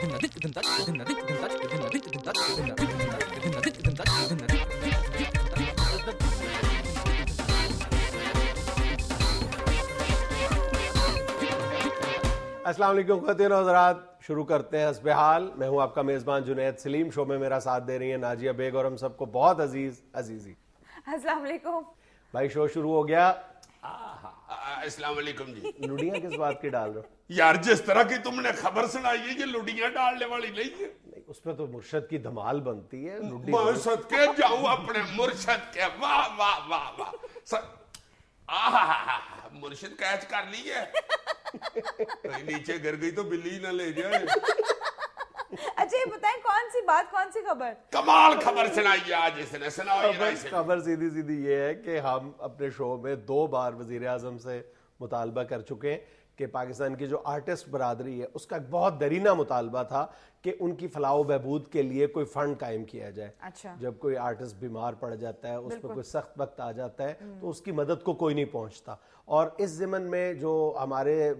السلام علیکم خواتین و حضرات، شروع کرتے ہیں حسب حال. میں ہوں آپ کا میزبان جنید سلیم. شو میں میرا ساتھ دے رہی ہیں ناجیہ بیگ اور ہم سب کو بہت عزیزی. السلام علیکم بھائی شو شروع ہو گیا. السلام علیکم جی. لڈیاں کس بات کی ڈال رہے ہو؟ یار جس طرح کی تم نے خبر سنائی ہے یہ لڈیاں ڈالنے والی نہیں ہے. اس پہ تو مرشد کی دھمال بنتی ہے. مرشد کے جاؤں اپنے مرشد کے. واہ واہ واہ واہ. مرشد کیچ کر لی ہے. کہیں نیچے گر گئی تو بلی نہ لے جائے. اچھا یہ بتائیں کون سی بات، کون سی خبر؟ کمال خبر سنائی آج اس نے. خبر سیدھی یہ ہے کہ ہم اپنے شو میں 2 بار وزیر اعظم سے مطالبہ کر چکے ہیں کہ پاکستان کی جو آرٹسٹ برادری ہے اس کا ایک بہت درینہ مطالبہ تھا کہ ان کی فلاح و بہبود کے لیے کوئی فنڈ قائم کیا جائے. اچھا. جب کوئی آرٹسٹ بیمار پڑ جاتا ہے، اس پہ کوئی سخت وقت آ جاتا ہے تو اس کی مدد کو کوئی نہیں پہنچتا. اور اس ضمن میں جو ہمارے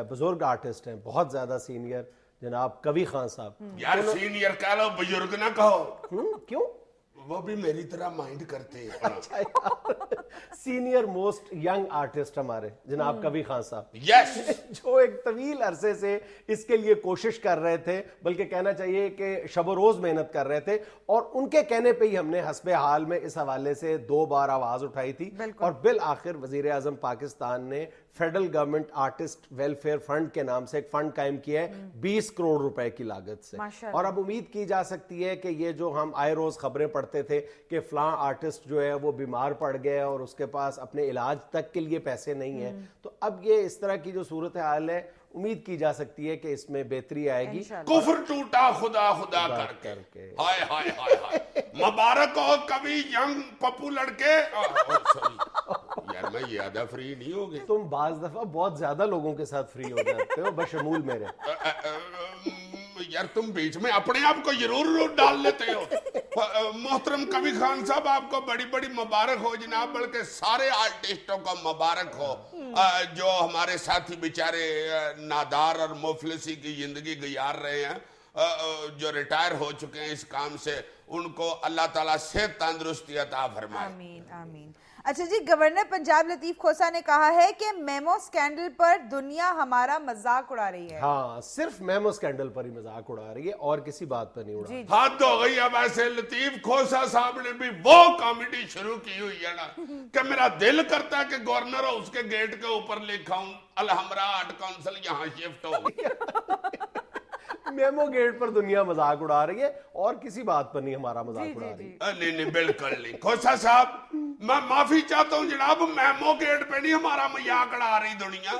بزرگ آرٹسٹ ہیں، بہت زیادہ سینئر، جناب کوی خان صاحب. یار سینئر کہہ لو، بزرگ نہ کہو. کیوں؟ وہ بھی میری طرح مائنڈ کرتے ہیں. سینئر موسٹ ینگ آرٹسٹ ہمارے جناب کوی خان صاحب، یس، جو ایک طویل عرصے سے اس کے لیے کوشش کر رہے تھے، بلکہ کہنا چاہیے کہ شب و روز محنت کر رہے تھے. اور ان کے کہنے پہ ہی ہم نے حسب حال میں اس حوالے سے 2 بار آواز اٹھائی تھی. اور بالآخر وزیر اعظم پاکستان نے federal government artist welfare fund کے نام سے ایک فنڈ قائم کیا ہے 20 کروڑ روپے کی لاگت سے. اور اب امید کی جا سکتی ہے کہ یہ جو ہم آئے روز خبریں پڑھتے تھے کہ فلاں آرٹسٹ جو ہے وہ بیمار پڑ گیا اور اس کے پاس اپنے علاج تک کے لیے پیسے نہیں ہیں، تو اب یہ اس طرح کی جو صورتحال ہے امید کی جا سکتی ہے کہ اس میں بہتری آئے گی. کفر ٹوٹا خدا خدا کر کے. ہائے ہائے ہائے ہائے. مبارک ہو کبھی ینگ پپو لڑکے. یار میں یہ آدھا فری نہیں ہوگی. تم بعض دفعہ بہت زیادہ لوگوں کے ساتھ فری ہو جاتے ہو، بشمول میرے. یار تم بیچ میں اپنے آپ کو ضرور ڈال لیتے ہو. محترم کوی خان صاحب آپ کو بڑی بڑی مبارک ہو جناب، بلکہ سارے آرٹسٹوں کو مبارک ہو جو ہمارے ساتھی بیچارے نادار اور مفلسی کی زندگی گزار رہے ہیں، جو ریٹائر ہو چکے ہیں اس کام سے. ان کو اللہ تعالیٰ صحت تندرستی عطا فرمائے. آمین آمین. اچھا جی، گورنر پنجاب لطیف کھوسہ نے کہا ہے کہ میمو سکینڈل پر دنیا ہمارا مذاق اڑا رہی ہے. ہاں، صرف میمو سکینڈل پر ہی مذاق اڑا رہی ہے اور کسی بات پر نہیں اڑا رہی. حد ہو گئی. اب ایسے لطیف کھوسہ صاحب نے بھی وہ کامیڈی شروع کی ہوئی ہے نا کہ میرا دل کرتا ہے کہ گورنر ہاؤس کے گیٹ کے اوپر لکھا ہوں الحمرا آرٹ کونسل یہاں شفٹ ہو. میمو گیٹ پر دنیا مذاق اڑا رہی ہے اور کسی بات پر نہیں ہمارا مذاق اڑا رہی ہے. نہیں بالکل نہیں. کھوسہ صاحب میں معافی چاہتا ہوں جناب، میمو گیٹ پہ نہیں ہمارا مذاق اڑا رہی دنیا.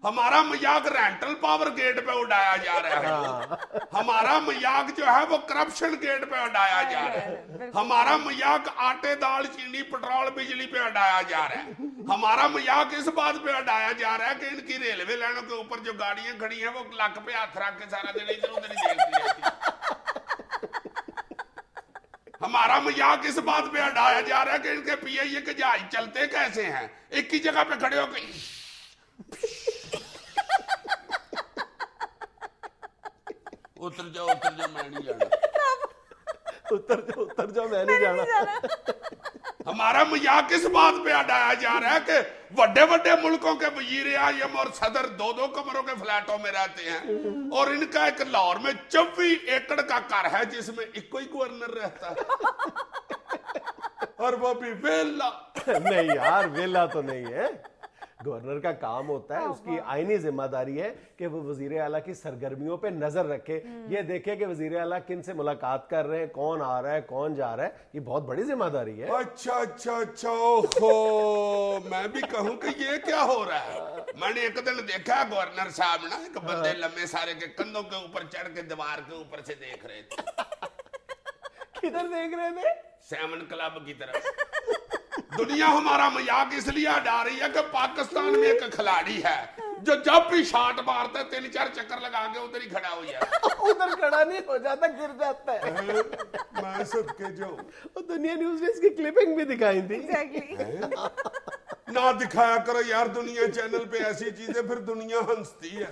ہمارا مذاق رینٹل پاور گیٹ پہ اڑایا جا رہا ہے. ہمارا مذاق جو ہے وہ کرپشن گیٹ پہ اڑایا جا رہا ہے. ہمارا مذاق آٹے دال چینی پٹرول بجلی پہ اڑایا جا رہا ہے. ہمارا مذاق اس بات پہ اڑایا جا رہا ہے کہ ان کی ریلوے لائنوں کے اوپر جو گاڑیاں کھڑی ہیں وہ لک پہ ہاتھ رکھ کے سارا دن ادھر ادھر دیکھتی رہتی. ہمارا مذاق اس بات پہ اڑایا جا رہا ہے کہ ان کے پی اے کے جہاز چلتے کیسے ہیں، ایک ہی جگہ پہ کھڑے ہو کے. اتر جاؤ میں نہیں جانا. اتر جاؤ میں نہیں جانا. ہمارا مذاق اس بات پہ اڑایا جا رہا ہے کہ بڑے بڑے ملکوں کے وزیر اعظم اور صدر 2 کمروں کے فلیٹوں میں رہتے ہیں اور ان کا ایک لاہور میں 24 ایکڑ کا گھر ہے جس میں ایک ہی گورنر رہتا ہے اور وہ بھی ویلا. نہیں یار، ویلا تو نہیں ہے. گورنر کا کام ہوتا ہے، اس کی آئینی ذمہ داری ہے کہ وہ وزیر اعلیٰ کی سرگرمیوں پہ نظر رکھے، یہ دیکھے کہ وزیر اعلیٰ کن سے ملاقات کر رہے ہیں، کون آ رہا ہے کون جا رہا ہے. یہ بہت بڑی ذمہ داری ہے. اچھا اوہو، میں بھی کہوں کہ یہ کیا ہو رہا ہے. میں نے ایک دن دیکھا گورنر صاحب نا ایک بندے لمبے سارے کے کندھوں کے اوپر چڑھ کے دیوار کے اوپر سے دیکھ رہے تھے. کدھر دیکھ رہے تھے؟ سیمن کلب کی طرف. دنیا ہمارا مذاق اس لیے اڑا رہی ہے کہ پاکستان میں ایک کھلاڑی ہے جو جب بھی شاٹ مارتا ہے 3-4 چکر لگا کے ادھر ہی کھڑا ہو جاتا ہے. ادھر کھڑا نہیں ہو جاتا، گر جاتا ہے. میں صدقے جو دنیا نیوز نے اس کی کلپنگ بھی دکھائی تھی. نہ دکھایا کرو یار دنیا چینل پہ ایسی چیزیں، پھر دنیا ہنستی ہے.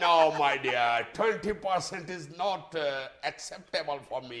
No, my dear, 20% is not acceptable for me.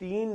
3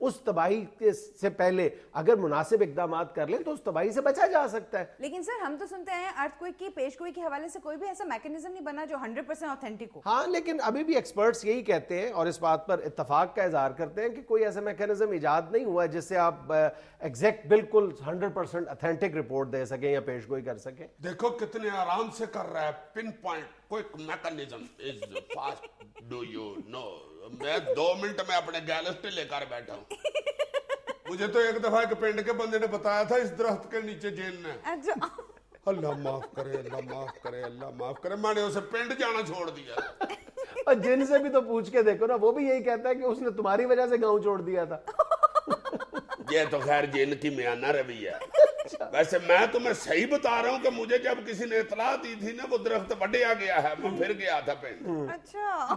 اس تباہی سے پہلے اگر مناسب اقدامات کر لیں تو اس تباہی سے بچا جا سکتا ہے. لیکن سر ہم تو سنتے ہیں ارتھ کوئک کی پیش گوئی کے حوالے سے کوئی بھی ایسا میکینزم نہیں بنا جو 100% آتھینٹک ہو. ہاں لیکن ابھی بھی ایکسپرٹس یہی کہتے ہیں اور اس بات پر اتفاق کا اظہار کرتے ہیں کہ کوئی ایسا میکینزم ایجاد نہیں ہوا جس سے آپ ایگزیکٹ بالکل 100% اتھینٹک رپورٹ دے سکیں یا پیش گوئی کر سکیں. دیکھو کتنے آرام سے کر رہا ہے. Pinpoint quick mechanism is fast. Do you know میں 2 منٹ میں اپنے گیلسٹی لے کر بیٹھا ہوں. مجھے تو ایک دفعہ ایک پنڈ کے بندے نے بتایا تھا اس درخت کے نیچے جین ہے. اللہ معاف کرے, اللہ معاف کرے, اللہ معاف کرے. میں نے اسے پنڈ جانا چھوڑ دیا. اور جن سے بھی تو پوچھ کے دیکھو نا, وہ بھی یہی کہتا ہے کہ اس نے تمہاری وجہ سے گاؤں چھوڑ دیا تھا. یہ تو خیر جن کی میانہ رویہ ہے. ویسے میں تمہیں صحیح بتا رہا ہوں کہ مجھے جب کسی نے اطلاع دی تھی نا وہ درخت وڈیا گیا ہے, میں پھر گیا تھا پنڈ. اچھا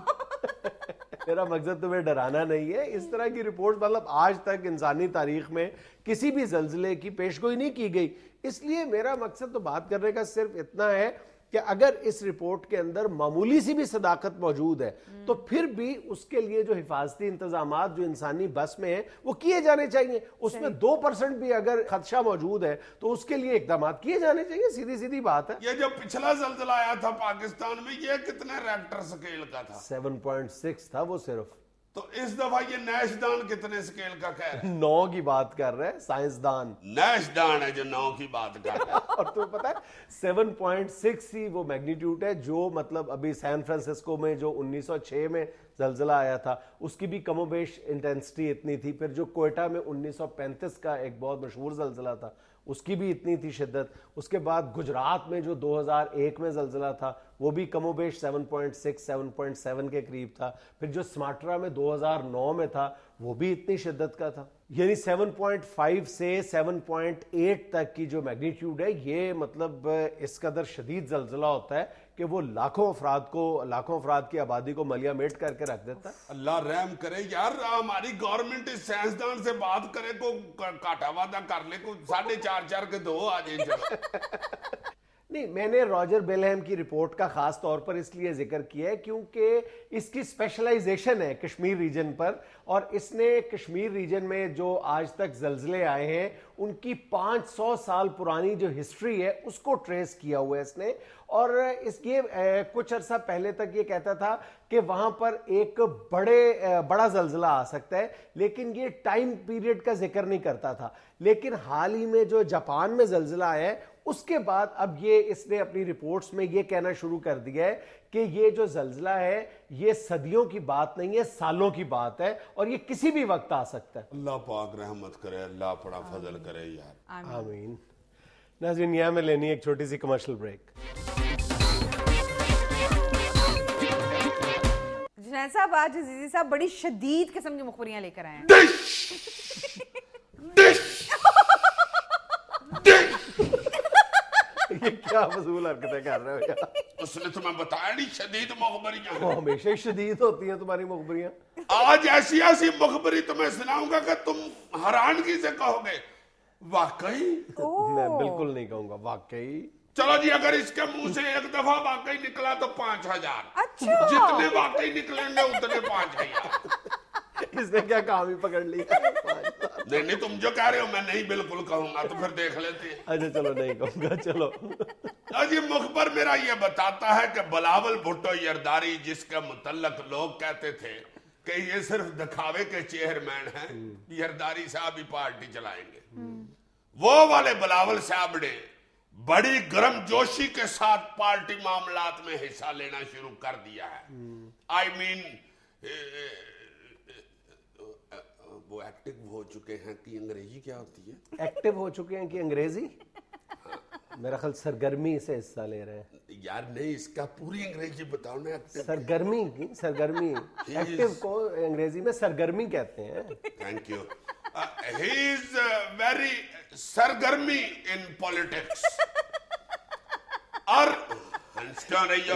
میرا مقصد تمہیں ڈرانا نہیں ہے. اس طرح کی رپورٹ مطلب آج تک انسانی تاریخ میں کسی بھی زلزلے کی پیش گوئی نہیں کی گئی. اس لیے میرا مقصد تو بات کرنے کا صرف اتنا ہے کہ اگر اس رپورٹ کے اندر معمولی سی بھی صداقت موجود ہے تو پھر بھی اس کے لیے جو حفاظتی انتظامات جو انسانی بس میں ہیں وہ کیے جانے چاہیے. اس میں 2% بھی اگر خدشہ موجود ہے تو اس کے لیے اقدامات کیے جانے چاہیے. سیدھی سیدھی بات ہے. یہ جو پچھلا زلزلہ آیا تھا پاکستان میں یہ کتنے ریکٹر سکیل کا تھا؟ 7.6 تھا وہ صرف. تو اس دفعہ یہ نیشدان کتنے سکیل کا کہہ رہے ہیں؟ 9 کی بات کر رہے ہیں سائنسدان. نیشدان ہے جو 9 کی بات کر رہے ہیں. اور تمہیں پتا ہے 7.6 ہی وہ میگنیٹیوڈ ہے جو مطلب ابھی سین فرانسسکو میں جو 1906 میں زلزلہ آیا تھا اس کی بھی کم و بیش انٹینسٹی اتنی تھی. پھر جو کوئٹہ میں 1935 کا ایک بہت مشہور زلزلہ تھا اس کی بھی اتنی تھی شدت. اس کے بعد گجرات میں جو 2001 میں زلزلہ تھا وہ بھی کم و بیش 7.6 7.7 کے قریب تھا. پھر جو سماٹرا میں 2009 میں تھا وہ بھی اتنی شدت کا تھا. یعنی 7.5 سے 7.8 تک کی جو میگنیٹیوڈ ہے یہ مطلب اس قدر شدید زلزلہ ہوتا ہے کہ وہ لاکھوں افراد کی آبادی کو ملیا میٹ کر کے رکھ دیتا ہے. اللہ رحم کرے یار. ہماری گورنمنٹ اس سائنسدان سے بات کرے کو کاٹا وعدہ کر لے کو 4.5 کے 2 آ جائیں. نہیں, میں نے راجر بیلہم کی رپورٹ کا خاص طور پر اس لیے ذکر کیا ہے کیونکہ اس کی اسپیشلائزیشن ہے کشمیر ریجن پر, اور اس نے کشمیر ریجن میں جو آج تک زلزلے آئے ہیں ان کی 500 سال پرانی جو ہسٹری ہے اس کو ٹریس کیا ہوا ہے اس نے. اور اس کے کچھ عرصہ پہلے تک یہ کہتا تھا کہ وہاں پر ایک بڑا زلزلہ آ سکتا ہے لیکن یہ ٹائم پیریڈ کا ذکر نہیں کرتا تھا. لیکن حال ہی میں جو جاپان میں زلزلہ آیا ہے اس کے بعد اب یہ اس نے اپنی رپورٹس میں یہ کہنا شروع کر دیا ہے کہ یہ جو زلزلہ ہے یہ صدیوں کی بات نہیں ہے, سالوں کی بات ہے اور یہ کسی بھی وقت آ سکتا ہے. اللہ پاک رحمت کرے, اللہ بڑا فضل کرے یار. آمین. ناظرین یہاں میں لینی ایک چھوٹی سی کمرشل بریک. جنید صاحب آج عزیزی صاحب بڑی شدید قسم کی مخبریاں لے کر آئے ہیں. یہ کیا فضول حرکتیں کر رہے ہو؟ اس نے تمہیں بتایا نہیں شدید مخبریاں وہ ہمیشہ ہی شدید ہوتی ہیں تمہاری مخبریاں. آج ایسی مخبری تمہیں سناؤں گا کہ تم حیرانگی سے کہو گے واقعی. میں بالکل نہیں کہوں گا واقعی. چلو جی اگر اس کے منہ سے ایک دفعہ واقعی نکلا تو 5000. اچھا جتنے واقعی نکلیں گے اتنے 5000. اس نے کیا کام ہی پکڑ لیا. نہیں تم جو کہہ رہے ہو میں نہیں بالکل کہوں گا تو پھر دیکھ لیتے ہیں. اچھا چلو نہیں کہوں گا. چلو جی مخبر میرا یہ بتاتا ہے کہ بلاول بھٹو یرداری جس کے متعلق لوگ کہتے تھے کہ یہ صرف دکھاوے کے چیئرمین ہیں, یرداری صاحب ہی پارٹی چلائیں گے, وہ والے بلاول صاحب نے بڑی گرم جوشی کے ساتھ پارٹی معاملات میں حصہ لینا شروع کر دیا ہے. آئی مین وہ ایکٹیو ہو چکے ہیں کہ انگریزی کیا ہوتی ہے؟ ایکٹیو ہو چکے ہیں کہ انگریزی میرا خیال سرگرمی سے حصہ لے رہے ہیں. یار نہیں اس کا پوری انگریزی بتاؤ نا. سرگرمی ایکٹیو کو انگریزی میں سرگرمی کہتے ہیں. Thank you. He is very سرگرمی ان پالیٹکس. اور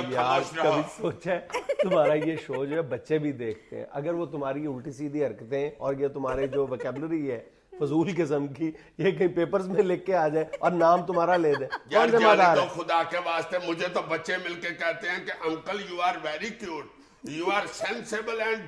یار کبھی سوچا ہے تمہارا یہ شو جو ہے بچے بھی دیکھتے ہیں, اگر وہ تمہاری الٹی سیدھی حرکتیں اور یہ تمہارے جو ویکیبلری ہے فضول قسم کی یہ کہیں پیپرز میں لکھ کے آ جائے اور نام تمہارا لے دے, کون ذمہ دار ہے؟ خدا کے واسطے مجھے تو بچے مل کے کہتے ہیں کہ uncle you are very cute, you are sensible and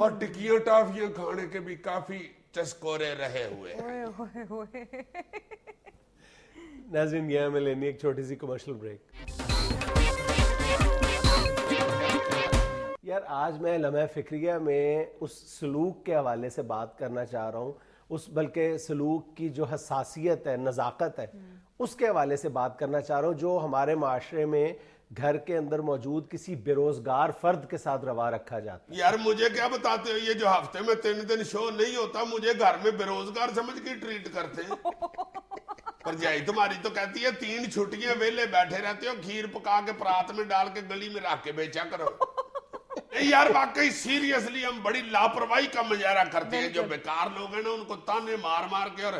اور ٹکیاں ٹافیاں کھانے کے بھی کافی چسکورے رہے ہوئے ہیں۔ ناظرین یہ ہمیں لینی ایک چھوٹی سی کمرشل بریک۔ یار آج میں لمحہ فکریہ میں اس سلوک کے حوالے سے بات کرنا چاہ رہا ہوں، اس بلکہ سلوک کی جو حساسیت ہے، نزاکت ہے، اس کے حوالے سے بات کرنا چاہ رہا ہوں جو ہمارے معاشرے میں گھر کے اندر موجود کسی بے روزگار فرد کے ساتھ روا رکھا جاتا ہے۔ یار مجھے کیا بتاتے ہو، یہ جو ہفتے میں 3 دن شو نہیں ہوتا مجھے گھر میں بے روزگار سمجھ کے ٹریٹ کرتے ہیں۔ پر جائی تمہاری تو کہتی ہے 3 چھٹیاں ویلے بیٹھے رہتے ہو، کھیر پکا کے پرات میں ڈال کے گلی میں رکھ کے بیچا کرو۔ یار واقعی سیریسلی ہم بڑی لاپرواہی کا مظاہرہ کرتے ہیں، جو بیکار لوگ ہیں نا ان کو تانے مار مار کے اور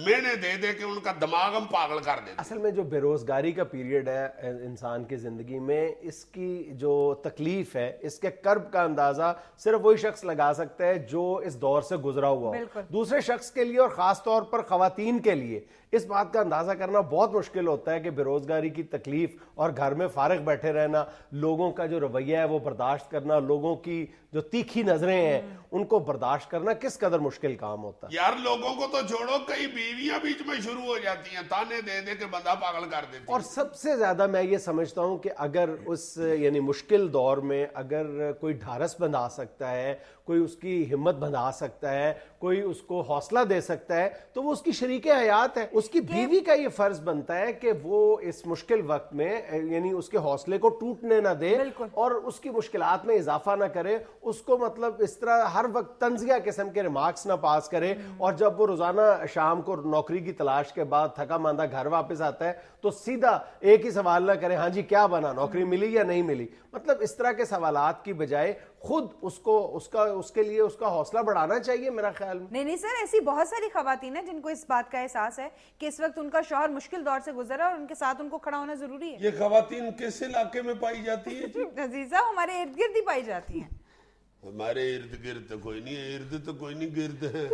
مینے دے دے کے ان کا دماغ ہم پاگل کر دیتے ہیں۔ اصل میں جو بے روزگاری کا پیریڈ ہے انسان کی زندگی میں، اس کی جو تکلیف ہے، اس کے کرب کا اندازہ صرف وہی شخص لگا سکتا ہے جو اس دور سے گزرا ہوا ہو۔ دوسرے شخص کے لیے اور خاص طور پر خواتین کے لیے اس بات کا اندازہ کرنا بہت مشکل ہوتا ہے کہ بے روزگاری کی تکلیف اور گھر میں فارغ بیٹھے رہنا، لوگوں کا جو رویہ ہے وہ برداشت کرنا، لوگوں کی جو تیکھی نظریں ہیں ان کو برداشت کرنا کس قدر مشکل کام ہوتا ہے۔ یار لوگوں کو تو چھوڑو، کئی بیویاں بیچ میں شروع ہو جاتی ہیں تانے دے دے کے بندہ پاگل کر دیتی ہیں۔ اور سب سے زیادہ میں یہ سمجھتا ہوں کہ اگر اس یعنی مشکل دور میں اگر کوئی ڈھارس بندھا سکتا ہے، کوئی اس کی ہمت بندھا سکتا ہے، کوئی اس کو حوصلہ دے سکتا ہے تو وہ اس کی شریک حیات ہے۔ اس کی بیوی کا یہ فرض بنتا ہے کہ وہ اس مشکل وقت میں یعنی اس کے حوصلے کو ٹوٹنے نہ دے اور اس کی مشکلات میں اضافہ نہ کرے، اس کو مطلب اس طرح ہر وقت طنزیہ قسم کے ریمارکس نہ پاس کرے، اور جب وہ روزانہ شام کو نوکری کی تلاش کے بعد تھکا ماندہ گھر واپس آتا ہے تو سیدھا ایک ہی سوال نہ کرے، ہاں جی کیا بنا، نوکری ملی یا نہیں ملی۔ مطلب اس طرح کے سوالات کی بجائے خود اس کے لیے اس کا حوصلہ بڑھانا چاہیے میرا خیال میں۔ نہیں سر، ایسی بہت ساری خواتین ہیں جن کو اس بات کا احساس ہے کہ اس وقت ان کا شوہر مشکل دور سے گزرا اور ان کے ساتھ ان کو کھڑا ہونا ضروری ہے۔ یہ خواتین کس علاقے میں پائی جاتی ہے جی؟ عزیزہ ہمارے ارد گرد ہی پائی جاتی ہیں۔ ہمارے ارد گرد تو کوئی نہیں ہے، ارد تو کوئی نہیں گرد ہے۔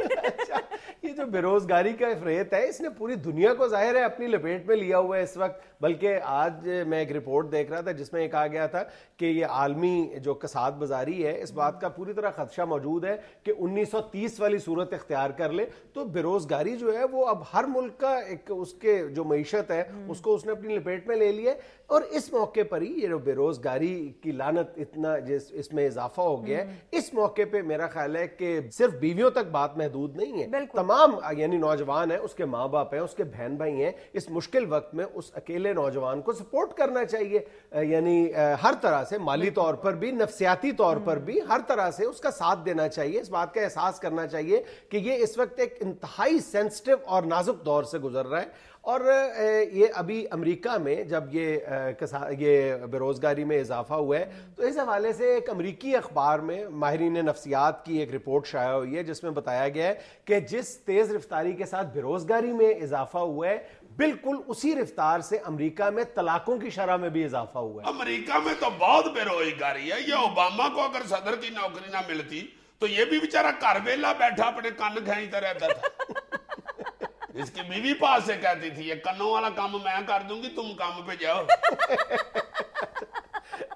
یہ جو بے روزگاری کا افریت ہے اس نے پوری دنیا کو ظاہر ہے اپنی لپیٹ میں لیا ہوا ہے اس وقت، بلکہ آج میں ایک رپورٹ دیکھ رہا تھا جس میں یہ کہا گیا تھا کہ یہ عالمی جو کساد بازاری ہے اس بات کا پوری طرح خدشہ موجود ہے کہ 1930 والی صورت اختیار کر لے تو بے روزگاری جو ہے وہ اب ہر ملک کا ایک اس کے جو معیشت ہے اس کو اس نے اپنی لپیٹ میں لے لیا ہے۔ اور اس موقع پر ہی یہ جو بے روزگاری کی لعنت اتنا اس میں اضافہ ہو گیا ہے، اس موقع پہ میرا خیال ہے کہ صرف بیویوں تک بات محدود نہیں ہے، تمام یعنی نوجوان ہیں، اس کے ماں باپ ہیں، اس کے بہن بھائی ہیں، اس مشکل وقت میں اس اکیلے نوجوان کو سپورٹ کرنا چاہیے، یعنی ہر طرح سے مالی طور پر بھی، نفسیاتی طور پر بھی، ہر طرح سے اس کا ساتھ دینا چاہیے، اس بات کا احساس کرنا چاہیے کہ یہ اس وقت ایک انتہائی سینسٹیو اور نازک دور سے گزر رہا ہے۔ اور یہ ابھی امریکہ میں جب یہ بے روزگاری میں اضافہ ہوا ہے تو اس حوالے سے ایک امریکی اخبار میں ماہرین نفسیات کی ایک رپورٹ شائع ہوئی ہے جس میں بتایا گیا ہے کہ جس تیز رفتاری کے ساتھ بے روزگاری میں اضافہ ہوا ہے بالکل اسی رفتار سے امریکہ میں طلاقوں کی شرح میں بھی اضافہ ہوا ہے۔ امریکہ میں تو بہت بے روزگاری ہے، یہ اوباما کو اگر صدر کی نوکری نہ ملتی تو یہ بھی بیچارہ گھر ویلا بیٹھا اپنے کان کھینچتا رہتا تھا۔ اس کی بیوی پاس سے کہتی تھی یہ کنوں والا کام میں کر دوں گی، تم کام پہ جاؤ۔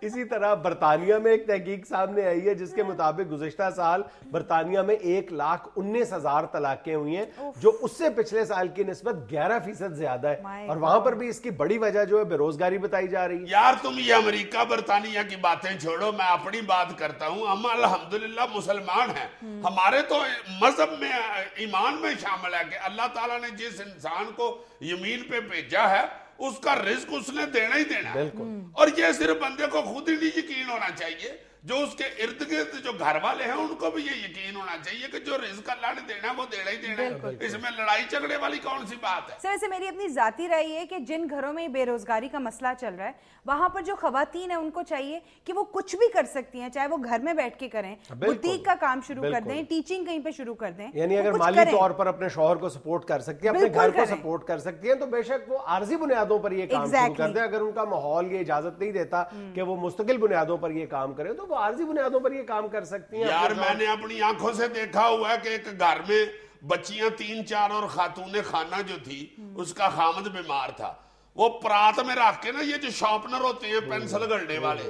اسی طرح برطانیہ میں ایک تحقیق سامنے آئی ہے جس کے مطابق گزشتہ سال برطانیہ میں 1,19,000 طلاقیں ہوئی ہیں جو اس سے پچھلے سال کی نسبت 11% زیادہ ہے، اور وہاں پر بھی اس کی بڑی وجہ جو ہے بے روزگاری بتائی جا رہی ہے۔ یار تم یہ امریکہ برطانیہ کی باتیں چھوڑو، میں اپنی بات کرتا ہوں۔ ہم الحمدللہ مسلمان ہیں، ہمارے تو مذہب میں ایمان میں شامل ہے کہ اللہ تعالیٰ نے جس انسان کو یمین پہ بھیجا ہے اس کا رزق اس نے دینا ہی دینا ہے، اور یہ صرف بندے کو خود ہی نہیں یقین ہونا چاہیے، جو اس کے ارد گرد جو گھر والے ہیں ان کو بھی یہ یقین ہونا چاہیے کہ جو رزق اللہ نے دینا ہے وہ دینا ہی دینا ہے۔ اس میں لڑائی جھگڑے والی کون سی بات ہے؟ سر ویسے میری اپنی ذاتی رائے ہے کہ جن گھروں میں بے روزگاری کا مسئلہ چل رہا ہے وہاں پر جو خواتین ہیں ان کو چاہیے کہ وہ کچھ بھی کر سکتی ہیں، چاہے وہ گھر میں بیٹھ کے کریں، بوتیک کا کام شروع کر دیں، ٹیچنگ کہیں پہ شروع کر دیں، یعنی اگر مالی طور پر اپنے شوہر کو سپورٹ کر سکتی ہیں، اپنے گھر کو سپورٹ کر سکتی ہیں تو بے شک وہ عارضی بنیادوں پر یہ کام شروع کر دیں۔ اگر ان کا ماحول یہ اجازت نہیں دیتا کہ وہ مستقل بنیادوں پر یہ کام کریں تو وہ عارضی بنیادوں پر یہ کام کر سکتی ہیں۔ یار میں نے اپنی آنکھوں سے دیکھا ہوا ہے کہ ایک گھر میں بچیاں 3-4 اور خاتون خانہ جو تھی اس کا خامد بیمار تھا، وہ پرات میں رکھ کے نا یہ جو شارپنر ہوتے ہیں پینسل گڑنے والے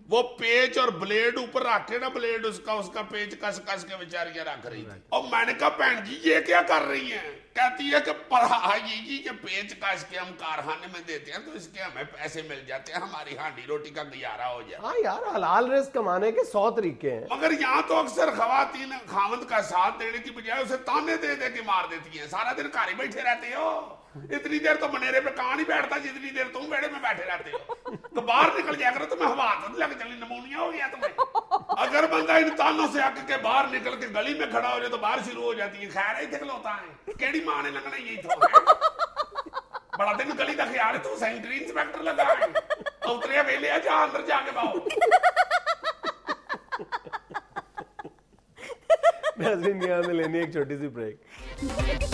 وہ پیچ اور بلیڈ اوپر رکھ کے نا بلیڈ اس کا پیچ کس کس کے بیچاریاں رکھ رہی تھی. اور میں نے کہا بہن جی یہ کیا کر رہی ہیں؟ کہتی ہے کہ یہ پیچ کس کے ہم کارخانے میں دیتے ہیں تو اس کے ہمیں پیسے مل جاتے ہیں, ہماری ہانڈی روٹی کا گزارا ہو جائے. ہاں یار حلال رزق کمانے کے 100 طریقے ہیں. مگر یہاں تو اکثر خواتین خاوند کا ساتھ دینے کی بجائے اسے تانے دے دے کے مار دیتی ہیں. سارا دن گھر ہی بیٹھے رہتے ہو, اتنی دیر تو منیرے پہ کہاں نہیں بیٹھتا جتنی دیر تم بیڑے میں بیٹھے رہتے ہو. تو باہر نکل جایا کرو, تمہیں ہوا تو لگ چلی نمونیا ہو گیا تمہیں. اگر بندہ ان تانوں سے آ کے باہر نکل کے گلی میں کھڑا ہو جائے تو باہر شروع ہو جاتی ہے خیر ہی کھلوتا ہے کیڑی ماں نے لگنا یہی تو بڑا دن گلی کا خیال ہے تو سینٹری انسپیکٹر لگا ہے اتریا ویلے آ جا اندر جا کے باؤ. ناظرین یہاں میں لینی ایک چھوٹی سی بریک.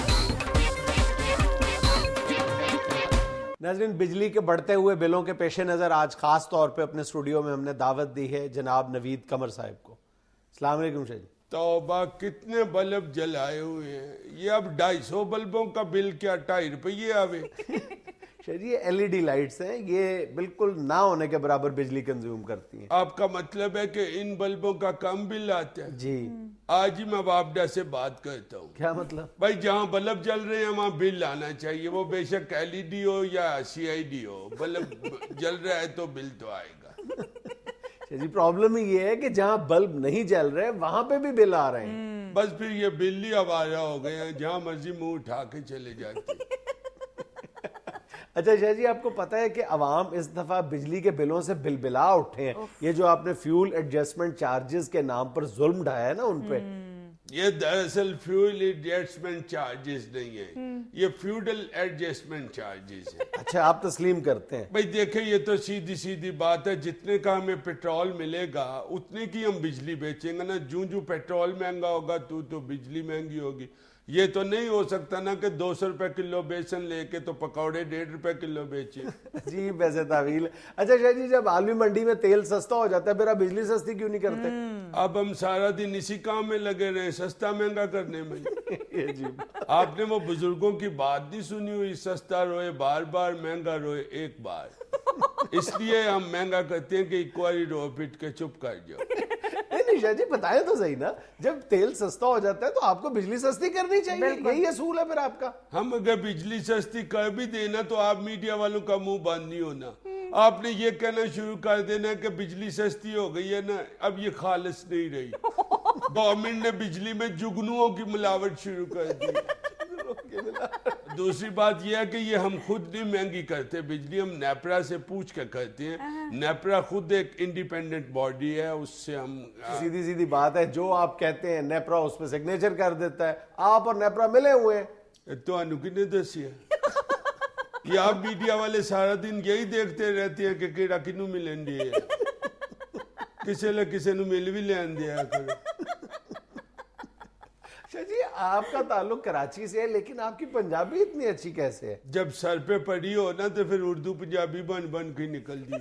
ناظرین بجلی کے بڑھتے ہوئے بلوں کے پیش نظر آج خاص طور پہ اپنے اسٹوڈیو میں ہم نے دعوت دی ہے جناب نوید قمر صاحب کو. السلام علیکم شاہ جی. توبہ کتنے بلب جلائے ہوئے ہیں, یہ اب 250 بلبوں کا بل کیا 2.5 روپیے آوے. شاہ جی یہ ایل ای ڈی لائٹس ہیں, یہ بالکل نہ ہونے کے برابر بجلی کنزیوم کرتی ہیں. آپ کا مطلب ہے کہ ان بلبوں کا کم بل آتا ہے؟ جی آج ہی میں وابڈا سے بات کرتا ہوں. کیا مطلب؟ بھائی جہاں بلب جل رہے ہیں وہاں بل آنا چاہیے, وہ بے شک ایل ای ڈی ہو یا سی آئی ڈی ہو, بلب جل رہا ہے تو بل تو آئے گا. جی پرابلم ہی یہ ہے کہ جہاں بلب نہیں جل رہے وہاں پہ بھی بل آ رہے ہیں. بس پھر یہ بل ہی آوارہ ہو گئے ہیں, جہاں مرضی منہ اٹھا کے چلے جاتے. اچھا شاہ جی آپ کو پتا ہے کہ عوام اس دفعہ بجلی کے بلوں سے بلبلا اٹھے ہیں. یہ جو آپ نے فیول ایڈجسٹمنٹ چارجز کے نام پر ظلم ڈھایا ہے نا ان پہ, یہ دراصل فیول ایڈجسٹمنٹ چارجز نہیں ہیں, یہ فیوڈل ایڈجسٹمنٹ چارجز ہیں. اچھا آپ تسلیم کرتے ہیں؟ بھائی دیکھیں یہ تو سیدھی بات ہے, جتنے کا ہمیں پیٹرول ملے گا اتنے کی ہم بجلی بیچیں گے نا. جو پیٹرول مہنگا ہوگا تو بجلی مہنگی ہوگی. یہ تو نہیں ہو سکتا نا کہ 200 روپے کلو بیسن لے کے تو پکوڑے 1.5 روپے کلو بیچیں. جی ویسے تعویل. اچھا شاہ جی جب عالمی منڈی میں تیل سستا ہو جاتا ہے پھر آپ بجلی سستی کیوں نہیں کرتے؟ اب ہم سارا دن اسی کام میں لگے رہے, سستا مہنگا کرنے میں. جی آپ نے وہ بزرگوں کی بات نہیں سنی ہوئی, سستا روئے بار بار مہنگا روئے ایک بار. اس لیے ہم مہنگا کرتے ہیں کہ ایک باری رو پٹ کے چپ کر جاؤ. نہیں شاہ جی بتائیں تو صحیح نا, جب تیل سستا ہو جاتا ہے تو آپ کو بجلی سستی کرنی چاہیے, یہی اصول ہے پھر آپ کا. ہم اگر بجلی سستی کر بھی دینا تو آپ میڈیا والوں کا منہ بند نہیں ہونا. آپ نے یہ کہنا شروع کر دینا کہ بجلی سستی ہو گئی ہے نا, اب یہ خالص نہیں رہی. گورنمنٹ نے بجلی میں جگنوؤں کی ملاوٹ شروع کر دی. دوسری بات یہ ہے کہ یہ ہم خود نہیں مہنگی کرتے بجلی, ہم نیپرا سے پوچھ کے کرتے ہیں. نیپرا خود ایک انڈیپینڈنٹ باڈی ہے, اس سے ہم سیدھی بات ہے, جو آپ کہتے ہیں نیپرا اس پہ سگنیچر کر دیتا ہے. آپ اور نیپرا ملے ہوئے ہیں تو انو کی نے دسی ہے. یہ آپ میڈیا والے سارا دن یہی دیکھتے رہتے ہیں کہ کیڑا کنو ملن دی ہے, کسے نو مل بھی لین دیا کرو. جی آپ کا تعلق کراچی سے ہے لیکن آپ کی پنجابی اتنی اچھی کیسے ہے؟ جب سر پہ پڑی ہو نا تو پھر اردو پنجابی بن کے نکل دی.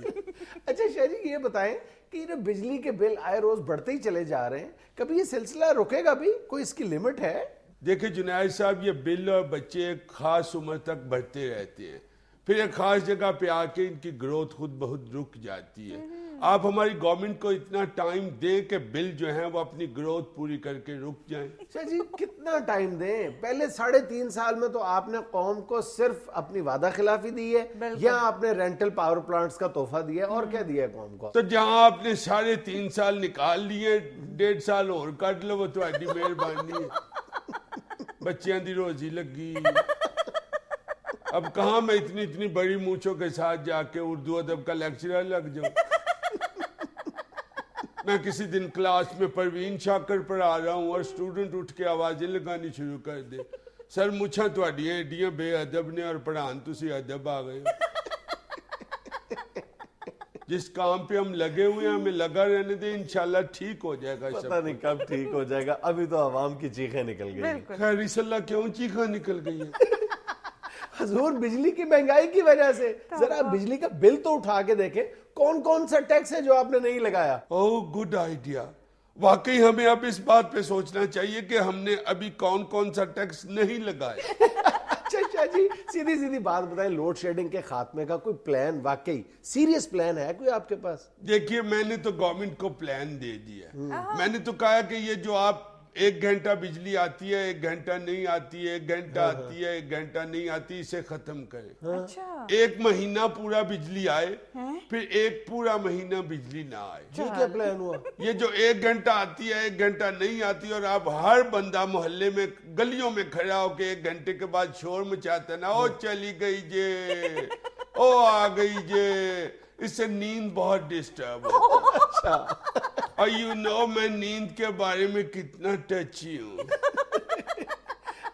اچھا شاہ جی یہ بتائیں کہ یہ بجلی کے بل آئے روز بڑھتے ہی چلے جا رہے ہیں, کبھی یہ سلسلہ رکے گا بھی؟ کوئی اس کی لمٹ ہے؟ دیکھیں جنید صاحب, یہ بل اور بچے ایک خاص عمر تک بڑھتے رہتے ہیں, پھر ایک خاص جگہ پہ آ کے ان کی گروتھ خود بہت رک جاتی ہے. آپ ہماری گورنمنٹ کو اتنا ٹائم دیں کہ بل جو ہیں وہ اپنی گروتھ پوری کر کے رک جائیں. شاہ جی کتنا ٹائم دیں؟ پہلے 3.5 سال میں تو آپ نے قوم کو صرف اپنی وعدہ خلافی دی ہے یا آپ نے رینٹل پاور پلانٹس کا تحفہ دیا ہے, اور کیا دیا ہے قوم کو؟ تو جہاں آپ نے 3.5 سال نکال لیے, 1.5 سال اور کٹ لو, وہ تو ایڈی مہربانی ہے. بچیاں دی روزی لگی. اب کہاں میں اتنی بڑی مونچھوں کے ساتھ جا کے اردو ادب کا لیکچرر لگ جاؤں. میں کسی دن کلاس میں پروین شاکر پڑھا رہا ہوں اور اسٹوڈنٹ اٹھ کے آوازیں لگانی شروع کر دے, سر مچھاں تہاڈیاں ایڈیاں بے ادب نے اور پڑھان تسی ادب آ گئے. جس کام پہ ہم لگے ہوئے ہیں ہمیں لگا رہنے دیں, انشاءاللہ ٹھیک ہو جائے گا. پتہ نہیں کب ٹھیک ہو جائے گا, ابھی تو عوام کی چیخیں نکل گئی. خیر اس اللہ کیوں چیخیں نکل گئی ہے؟ حضور بجلی کی مہنگائی کی وجہ سے. ذرا بجلی کا بل تو اٹھا کے دیکھیں, کون سا ٹیکس ہے جو آپ نے نہیں لگایا؟ Good idea. واقعی ہمیں اب اس بات پہ سوچنا چاہیے کہ ہم نے ابھی کون سا ٹیکس نہیں لگایا. اچھا شاہ جی سیدھی سیدھی بات بتائیں, لوڈ شیڈنگ کے خاتمے کا کوئی پلان, واقعی سیریس پلان ہے کوئی آپ کے پاس؟ دیکھیے میں نے تو گورنمنٹ کو پلان دے دیا, میں نے تو کہا کہ یہ جو آپ 1 گھنٹہ بجلی آتی ہے 1 گھنٹہ نہیں آتی ہے 1 گھنٹہ آتی ہے 1 گھنٹہ نہیں آتی, اسے ختم کریں. اچھا 1 مہینہ پورا بجلی آئے پھر 1 پورا مہینہ بجلی نہ آئے. جی کیا پلان ہوا؟ یہ جو 1 گھنٹہ آتی ہے 1 گھنٹہ نہیں آتی, اور آپ ہر بندہ محلے میں گلیوں میں کھڑا ہو کے 1 گھنٹے کے بعد شور مچاتا ہے نا, او چلی گئی جے, او آ گئی جے, اس سے نیند بہت ڈسٹرب ہوتا ہے. اور یو نو میں نیند کے بارے میں کتنا ٹچی ہوں.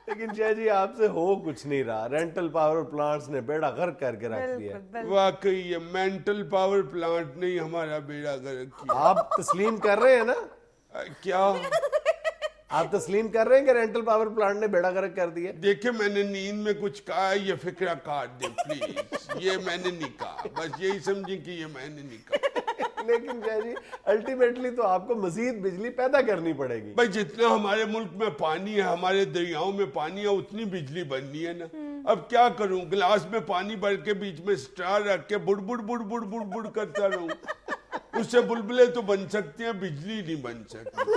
لیکن شاہ جی آپ سے ہو کچھ نہیں رہا, رینٹل پاور پلانٹس نے بیڑا غرق کر کے رکھ دیا. واقعی یہ مینٹل پاور پلانٹ نہیں ہمارا بیڑا غرق کیا. آپ تسلیم کر رہے ہیں نا؟ کیا آپ تسلیم کر رہے ہیں کہ رینٹل پاور پلانٹ نے بیڑا غرق کر دیا؟ دیکھیں میں نے نیند میں کچھ کہا, یہ فکرہ کاٹ دیں پلیز, یہ میں نے نہیں کہا, بس یہی سمجھیں کہ یہ میں نے نہیں کہا. لیکن شاہ جی الٹیمیٹلی تو آپ کو مزید بجلی پیدا کرنی پڑے گی. بھائی جتنا ہمارے ملک میں پانی ہے, ہمارے دریاؤں میں پانی ہے, اتنی بجلی بننی ہے نا. اب کیا کروں, گلاس میں پانی بھر کے بیچ میں سٹار رکھ کے بڑ بڑ بڑ بڑ بڑ بڑ کرتا رہوں, اس سے بلبلے تو بن سکتے ہیں, بجلی نہیں بن سکتی.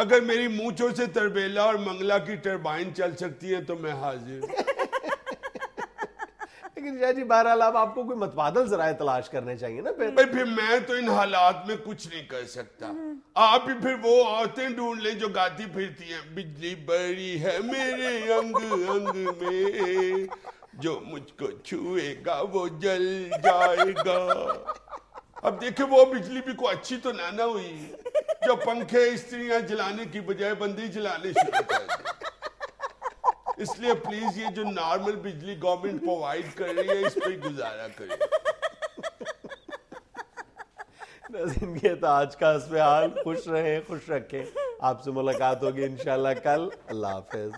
اگر میری مونچھوں سے تربیلا اور منگلا کی ٹربائن چل سکتی ہے تو میں حاضر. لیکن شاہ جی بہرحال آپ کو کوئی متبادل ذرائع تلاش کرنے چاہیے نا. پھر میں تو ان حالات میں کچھ نہیں کر سکتا. آپ بھی پھر وہ عورتیں ڈھونڈ لیں جو گاتی پھرتی ہیں, بجلی بڑی ہے میرے انگ انگ میں, جو مجھ کو چھوئے گا وہ جل جائے گا. اب دیکھیں وہ بجلی بھی کوئی اچھی تو نہ ہوئی جو پنکھے استریاں جلانے کی بجائے بندی جلانے شروع کر دیں. اس لیے پلیز یہ جو نارمل بجلی گورنمنٹ پرووائیڈ کر رہی ہے اس پہ گزارا کریں. ناظرین یہ تھا آج کا حسب حال. خوش رہیں, خوش رکھیں. آپ سے ملاقات ہوگی انشاءاللہ کل. اللہ حافظ.